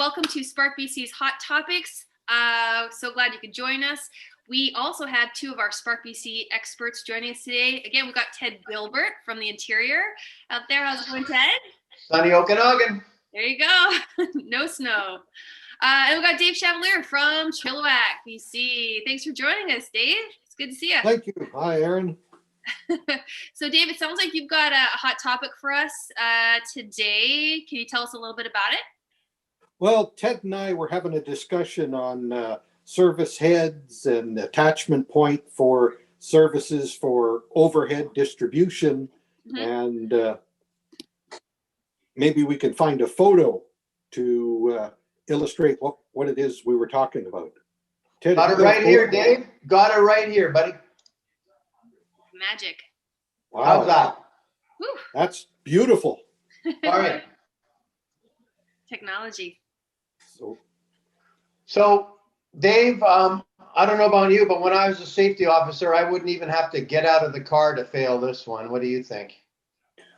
welcome to SparkBC's Hot Topics. So glad you could join us. We also have two of our SparkBC experts joining us today. Again, we've got Ted Gilbert from the interior out there. How's it going, Ted? Sunny Okanagan. There you go. No snow. And we've got Dave Chevalier from Chilliwack, BC. Thanks for joining us, Dave. It's good to see you. Thank you. Hi, Aaron. So, Dave, it sounds like you've got a hot topic for us today. Can you tell us a little bit about it? Well, Ted and I were having a discussion on service heads and attachment point for services for overhead distribution. Mm-hmm. And maybe we can find a photo to illustrate what it is we were talking about. Ted, got it right here, Dave. Got it right here, buddy. Magic. Wow. How's that? Whew. That's beautiful. All right. Technology. So Dave, I don't know about you, but when I was a safety officer, I wouldn't even have to get out of the car to fail this one. What do you think?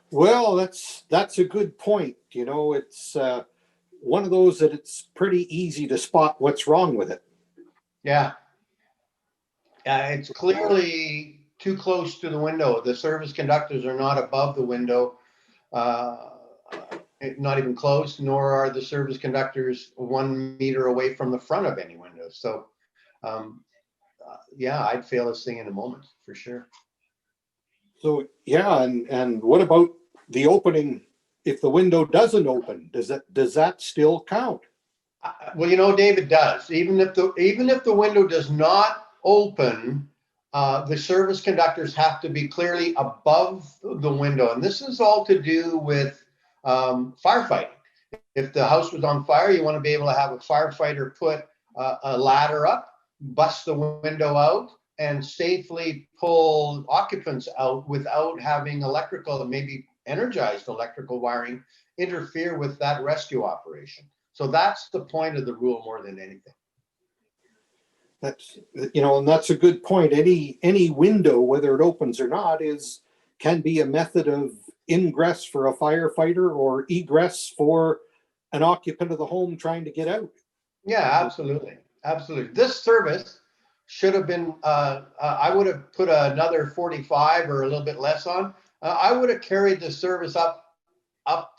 Well, that's a good point. You know, it's one of those that it's pretty easy to spot what's wrong with it. Yeah. It's clearly too close to the window. The service conductors are not above the window, not even close, nor are the service conductors 1 meter away from the front of any window. So, yeah, I'd fail this thing in a moment for sure. So, yeah, and what about the opening? If the window doesn't open, does that still count? Well, you know, Dave, it does. Even if the window does not open, the service conductors have to be clearly above the window, and this is all to do with firefighting. If the house was on fire, you want to be able to have a firefighter put a ladder up, bust the window out, and safely pull occupants out without having electrical and maybe energized electrical wiring interfere with that rescue operation. So that's the point of the rule more than anything. That's, you know, and that's a good point. Any window, whether it opens or not, can be a method of ingress for a firefighter or egress for an occupant of the home trying to get out. Yeah, absolutely. Absolutely. This service should have been, I would have put another 45 or a little bit less on. I would have carried the service up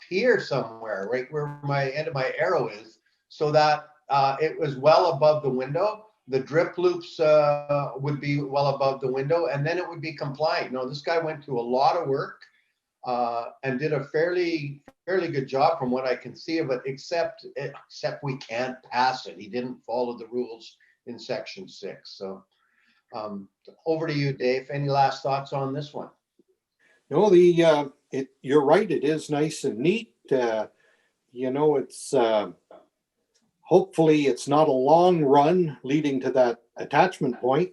here somewhere, right where my end of my arrow is, so that it was well above the window. The drip loops would be well above the window, and then it would be compliant. No, this guy went to a lot of work and did a fairly good job from what I can see of it, except we can't pass it. He didn't follow the rules in section 6. So over to you, Dave. Any last thoughts on this one? No, you're right. It is nice and neat. You know, it's hopefully it's not a long run leading to that attachment point,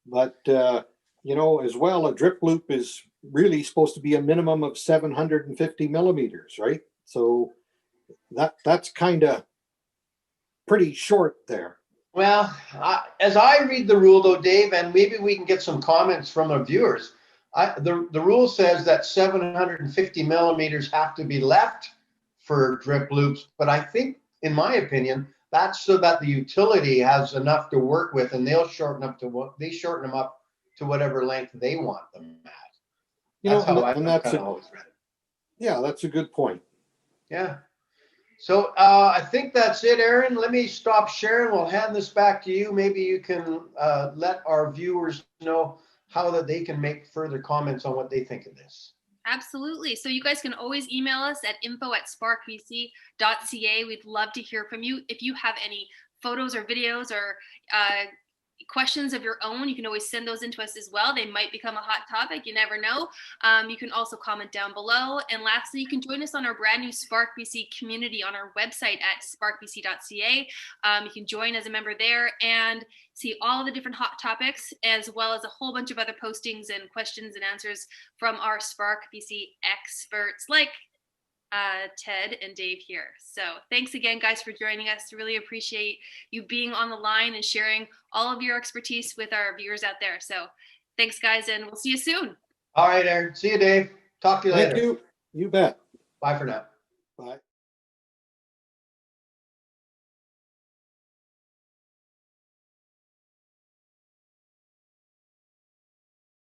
but you know, as well, a drip loop is really supposed to be a minimum of 750 millimeters, right? So that's kind of pretty short there. Well, as I read the rule though, Dave, and maybe we can get some comments from our viewers, the rule says that 750 millimeters have to be left for drip loops, but I think, in my opinion, that's so that the utility has enough to work with, and they'll shorten them up to whatever length they want them at. That's how I've kind of always read it. Yeah, that's a good point. Yeah. So I think that's it, Aaron. Let me stop sharing. We'll hand this back to you. Maybe you can let our viewers know how that they can make further comments on what they think of this. Absolutely. So you guys can always email us at info@sparkbc.ca. We'd love to hear from you. If you have any photos or videos or questions of your own, you can always send those into us as well. They might become a hot topic. You never know. You can also comment down below. And lastly, you can join us on our brand new SparkBC community on our website at sparkbc.ca. You can join as a member there and see all the different hot topics, as well as a whole bunch of other postings and questions and answers from our SparkBC experts like Ted and Dave here. So thanks again, guys, for joining us. Really appreciate you being on the line and sharing all of your expertise with our viewers out there. So thanks, guys, and we'll see you soon. All right, Aaron. See you, Dave. Talk to you later. Thank you. You bet. Bye for now. Bye.